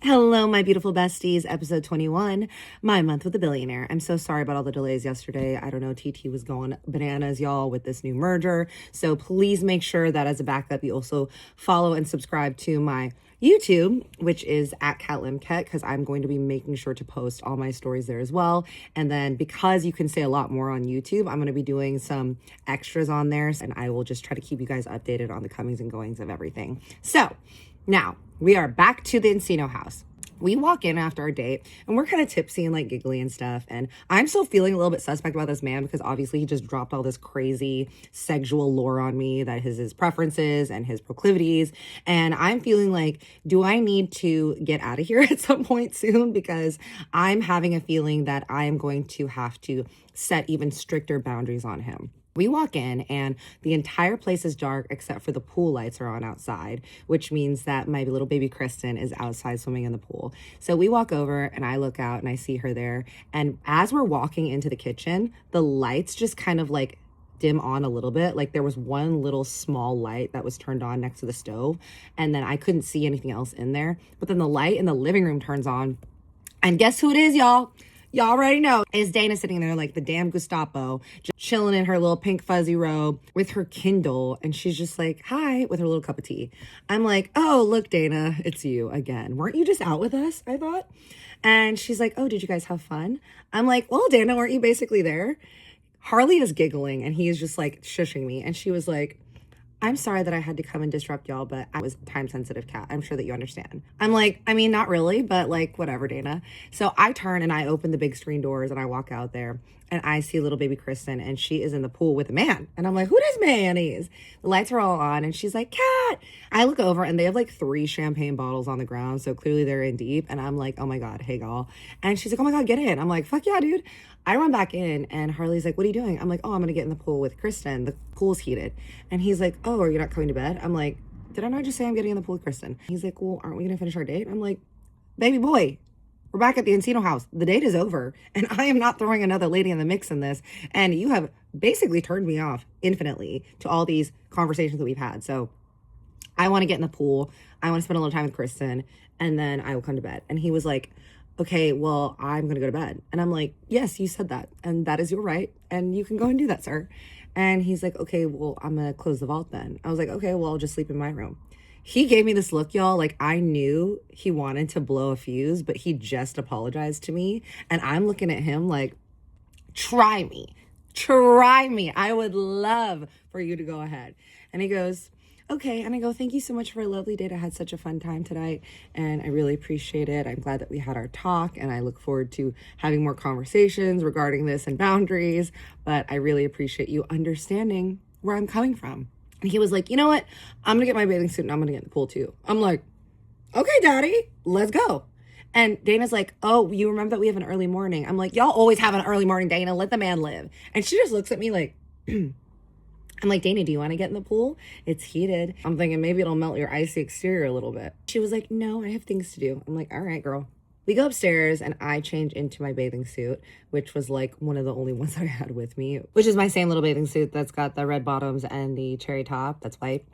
Hello, my beautiful besties, episode 21, my month with a billionaire. I'm so sorry about all the delays yesterday. I don't know, TT was going bananas, y'all, with this new merger. So please make sure that as a backup, you also follow and subscribe to my YouTube, which is at CatLimCat, because I'm going to be making sure to post all my stories there as well. And then because you can say a lot more on YouTube, I'm going to be doing some extras on there, and I will just try to keep you guys updated on the comings and goings of everything. So now we are back to the Encino house. We walk in after our date and we're kind of tipsy and like giggly and stuff. And I'm still feeling a little bit suspect about this man because obviously he just dropped all this crazy sexual lore on me that his preferences and his proclivities. And I'm feeling like, do I need to get out of here at some point soon? Because I'm having a feeling that I am going to have to set even stricter boundaries on him. We walk in and the entire place is dark except for the pool lights are on outside, which means that my little baby Kristen is outside swimming in the pool. So we walk over and I look out and I see her there. And as we're walking into the kitchen, the lights just kind of like dim on a little bit. Like there was one little small light that was turned on next to the stove. And then I couldn't see anything else in there. But then the light in the living room turns on. And guess who it is, y'all? Y'all already know. Is Dana sitting there like the damn Gestapo, just chilling in her little pink fuzzy robe with her Kindle. And she's just like, hi, with her little cup of tea. I'm like, oh, look, Dana, it's you again. Weren't you just out with us? I thought. And she's like, oh, did you guys have fun? I'm like, well, Dana, weren't you basically there? Harley is giggling and he is just like shushing me. And she was like, I'm sorry that I had to come and disrupt y'all, but I was time sensitive, Cat. I'm sure that you understand. I'm like, I mean, not really, but like, whatever, Dana. So I turn and I open the big screen doors and I walk out there and I see little baby Kristen and she is in the pool with a man. And I'm like, who does man is? The lights are all on and she's like, Cat. I look over and they have like 3 champagne bottles on the ground. So clearly they're in deep. And I'm like, oh my God, hey, y'all. And she's like, oh my God, get in. I'm like, fuck yeah, dude. I run back in and Harley's like, what are you doing? I'm like, oh, I'm going to get in the pool with Kristen. The pool's heated. And he's like, oh, are you not coming to bed? I'm like, did I not just say I'm getting in the pool with Kristen? He's like, well, aren't we going to finish our date? I'm like, baby boy, we're back at the Encino house. The date is over. And I am not throwing another lady in the mix in this. And you have basically turned me off infinitely to all these conversations that we've had. So I want to get in the pool. I want to spend a little time with Kristen. And then I will come to bed. And he was like, okay, well, I'm going to go to bed. And I'm like, yes, you said that. And that is your right. And you can go and do that, sir. And he's like, okay, well, I'm going to close the vault then. I was like, okay, well, I'll just sleep in my room. He gave me this look, y'all. Like I knew he wanted to blow a fuse, but he just apologized to me. And I'm looking at him like, try me. Try me. I would love for you to go ahead. And he goes, okay. And I go, thank you so much for a lovely date. I had such a fun time tonight and I really appreciate it. I'm glad that we had our talk and I look forward to having more conversations regarding this and boundaries, but I really appreciate you understanding where I'm coming from. And he was like, you know what? I'm gonna get my bathing suit and I'm gonna get in the pool too. I'm like, okay, daddy, let's go. And Dana's like, oh, you remember that we have an early morning? I'm like, y'all always have an early morning, Dana. Let the man live. And she just looks at me like, I'm like, Dana, do you want to get in the pool? It's heated. I'm thinking maybe it'll melt your icy exterior a little bit. She was like, no, I have things to do. I'm like, all right, girl. We go upstairs and I change into my bathing suit, which was like one of the only ones I had with me, which is my same little bathing suit that's got the red bottoms and the cherry top that's white.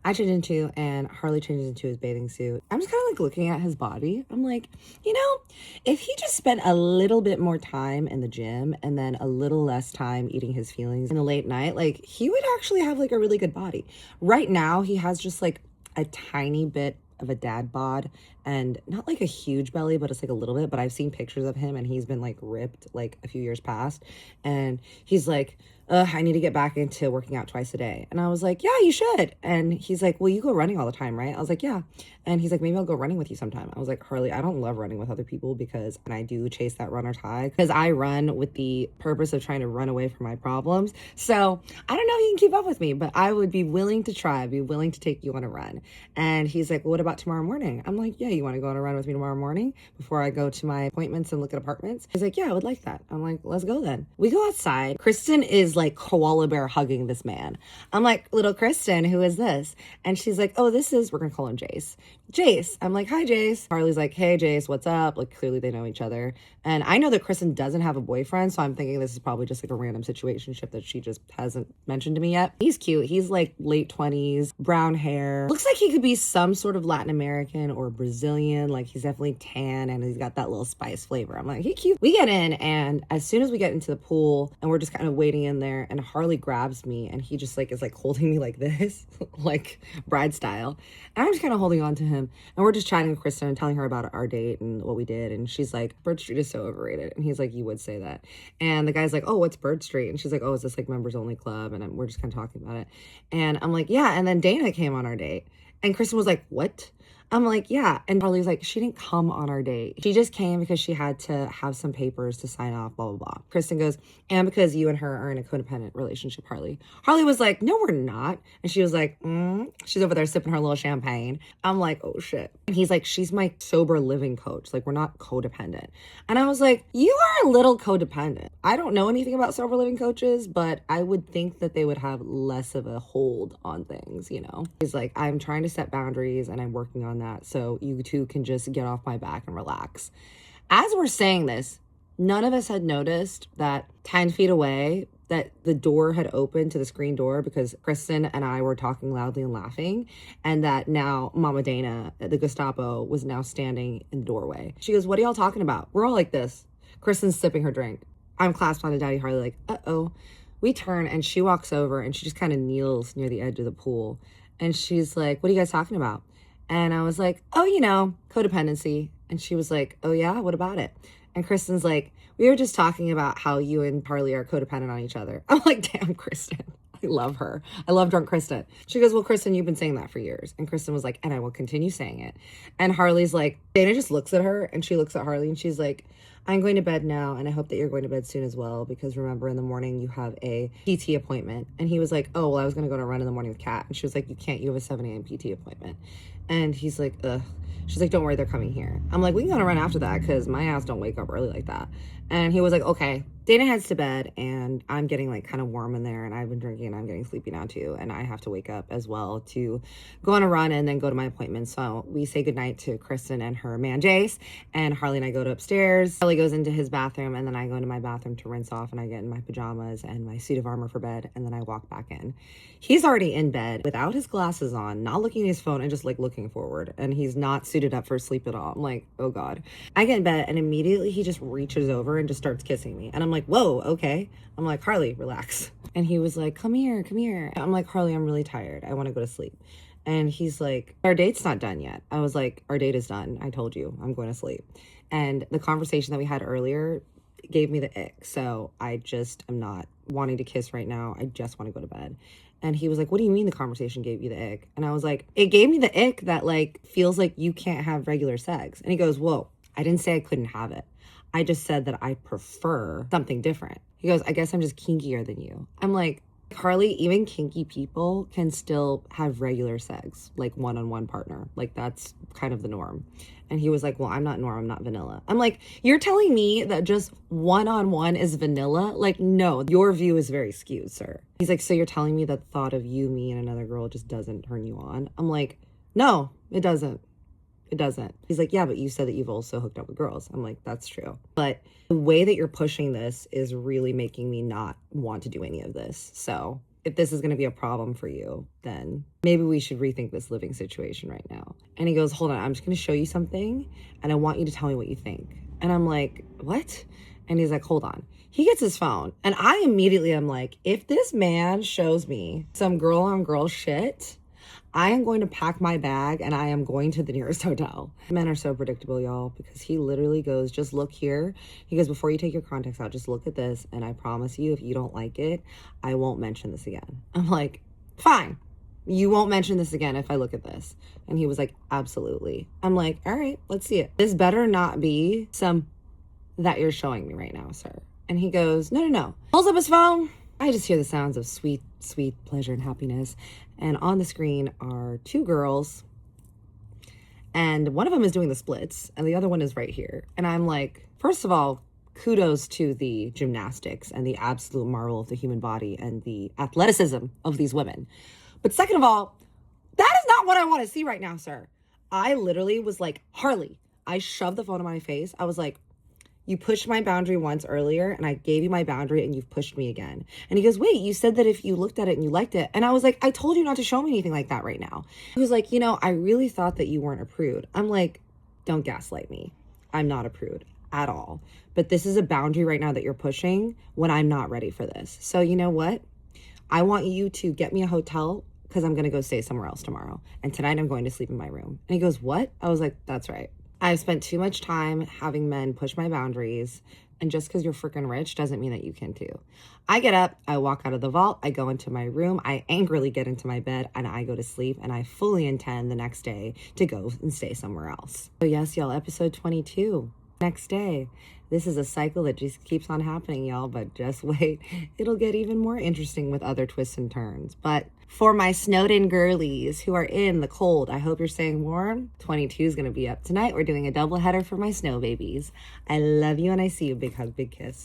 I change into and Harley changes into his bathing suit. I'm just kind of like looking at his body. I'm like, you know, if he just spent a little bit more time in the gym and then a little less time eating his feelings in the late night, like he would actually have like a really good body. Right now, he has just like a tiny bit of a dad bod and not like a huge belly, but it's like a little bit. But I've seen pictures of him and he's been like ripped like a few years past. And he's like, I need to get back into working out twice a day. And I was like, yeah, you should. And he's like, well, you go running all the time, right? I was like, yeah. And he's like, maybe I'll go running with you sometime. I was like, Harley, I don't love running with other people because, and I do chase that runner's high because I run with the purpose of trying to run away from my problems. So I don't know if he can keep up with me, but I would be willing to try, be willing to take you on a run. And he's like, well, what about tomorrow morning? I'm like, yeah, you want to go on a run with me tomorrow morning before I go to my appointments and look at apartments? He's like, yeah, I would like that. I'm like, let's go then. We go outside. Kristen is is like koala bear hugging this man. I'm like, little Kristen, who is this? And she's like, oh, this is, we're gonna call him Jace. Jace. I'm like, hi, Jace. Harley's like, hey, Jace, what's up? Like, clearly they know each other. And I know that Kristen doesn't have a boyfriend, so I'm thinking this is probably just like a random situationship that she just hasn't mentioned to me yet. He's cute. He's like late 20s, brown hair. Looks like he could be some sort of Latin American or Brazilian. Like, he's definitely tan and he's got that little spice flavor. I'm like, he cute. We get in, and as soon as we get into the pool and we're just kind of waiting in there, and Harley grabs me and he just like is like holding me like this, like bride style. And I'm just kind of holding on to him. And we're just chatting with Kristen and telling her about our date and what we did. And she's like, Bird Street is so overrated. And he's like, you would say that. And the guy's like, oh, what's Bird Street? And she's like, oh, is this like members only club? And we're just kind of talking about it. And I'm like, yeah. And then Dana came on our date. And Kristen was like, what? I'm like, yeah. And Harley's like, she didn't come on our date. She just came because she had to have some papers to sign off, blah, blah, blah. Kristen goes, and because you and her are in a codependent relationship, Harley. Harley was like, no, we're not. And she was like, She's over there sipping her little champagne. I'm like, oh shit. And he's like, she's my sober living coach. Like, we're not codependent. And I was like, you are a little codependent. I don't know anything about sober living coaches, but I would think that they would have less of a hold on things, you know? He's like, I'm trying to set boundaries and I'm working on that, so you two can just get off my back and relax. As we're saying this, none of us had noticed that 10 feet away, that the door had opened to the screen door because Kristen and I were talking loudly and laughing, and that now Mama Dana, the Gestapo, was now standing in the doorway. She goes, what are y'all talking about? We're all like this. Kristen's sipping her drink. I'm clasped onto Daddy Harley like, uh-oh. We turn and she walks over and she just kind of kneels near the edge of the pool. And she's like, what are you guys talking about? And I was like, oh, you know, codependency. And she was like, oh yeah, what about it? And Kristen's like, we were just talking about how you and Harley are codependent on each other. I'm like, damn, Kristen. I love her. I love drunk Kristen. She goes, well, Kristen, you've been saying that for years. And Kristen was like, and I will continue saying it. And Harley's like, Dana just looks at her and she looks at Harley and she's like, I'm going to bed now, and I hope that you're going to bed soon as well, because remember, in the morning you have a PT appointment. And he was like, oh, well, I was going to go on a run in the morning with Kat. And she was like, you can't, you have a 7 a.m. PT appointment. And he's like, ugh. She's like, don't worry, they're coming here. I'm like, we can go on a run after that, because my ass don't wake up early like that. And he was like, okay. Dana heads to bed, and I'm getting like kind of warm in there, and I've been drinking, and I'm getting sleepy now too, and I have to wake up as well to go on a run and then go to my appointment. So we say goodnight to Kristen and her man Jace, and Harley and I go to upstairs. Harley goes into his bathroom, and then I go into my bathroom to rinse off, and I get in my pajamas and my suit of armor for bed, and then I walk back in. He's already in bed without his glasses on, not looking at his phone, and just like looking forward, and he's not suited up for sleep at all. I'm like, oh God. I get in bed, and immediately he just reaches over and just starts kissing me, and I'm like, whoa, okay. I'm like, Harley, relax. And he was like, come here, come here. I'm like, Harley, I'm really tired. I want to go to sleep. And he's like, our date's not done yet. I was like, our date is done. I told you, I'm going to sleep. And the conversation that we had earlier gave me the ick. So I just am not wanting to kiss right now. I just want to go to bed. And he was like, what do you mean the conversation gave you the ick? And I was like, it gave me the ick that like feels like you can't have regular sex. And he goes, whoa, I didn't say I couldn't have it. I just said that I prefer something different. He goes, I guess I'm just kinkier than you. I'm like, Harley, even kinky people can still have regular sex, like one-on-one partner. Like that's kind of the norm. And he was like, well, I'm not norm, I'm not vanilla. I'm like, you're telling me that just one-on-one is vanilla? Like, no, your view is very skewed, sir. He's like, so you're telling me that the thought of you, me, and another girl just doesn't turn you on? I'm like, no, it doesn't. It doesn't. He's like, yeah, but you said that you've also hooked up with girls. I'm like, that's true. But the way that you're pushing this is really making me not want to do any of this. So if this is going to be a problem for you, then maybe we should rethink this living situation right now. And he goes, hold on, I'm just going to show you something, and I want you to tell me what you think. And I'm like, what? And he's like, hold on. He gets his phone, and I immediately am like, if this man shows me some girl on girl shit, I am going to pack my bag and I am going to the nearest hotel. Men are so predictable, y'all, because he literally goes, just look here. He goes, before you take your contacts out, just look at this. And I promise you, if you don't like it, I won't mention this again. I'm like, fine. You won't mention this again if I look at this. And he was like, absolutely. I'm like, all right, let's see it. This better not be some that you're showing me right now, sir. And he goes, no, no, no. Pulls up his phone. I just hear the sounds of sweet, sweet pleasure and happiness. And on the screen are two girls. And one of them is doing the splits. And the other one is right here. And I'm like, first of all, kudos to the gymnastics and the absolute marvel of the human body and the athleticism of these women. But second of all, that is not what I want to see right now, sir. I literally was like, Harley, I shoved the phone in my face. I was like, you pushed my boundary once earlier and I gave you my boundary and you've pushed me again. And he goes, wait, you said that if you looked at it and you liked it. And I was like, I told you not to show me anything like that right now. He was like, I really thought that you weren't a prude. I'm like, don't gaslight me. I'm not a prude at all. But this is a boundary right now that you're pushing when I'm not ready for this. So you know what? I want you to get me a hotel because I'm going to go stay somewhere else tomorrow. And tonight I'm going to sleep in my room. And he goes, what? I was like, that's right. I've spent too much time having men push my boundaries, and just because you're freaking rich doesn't mean that you can too. I get up, I walk out of the vault, I go into my room, I angrily get into my bed, and I go to sleep, and I fully intend the next day to go and stay somewhere else. So yes, y'all, episode 22, next day. This is a cycle that just keeps on happening, y'all, but just wait. It'll get even more interesting with other twists and turns. But for my snowed-in girlies who are in the cold, I hope you're staying warm. 22 is going to be up tonight. We're doing a double header for my snow babies. I love you and I see you. Big hug, big kiss.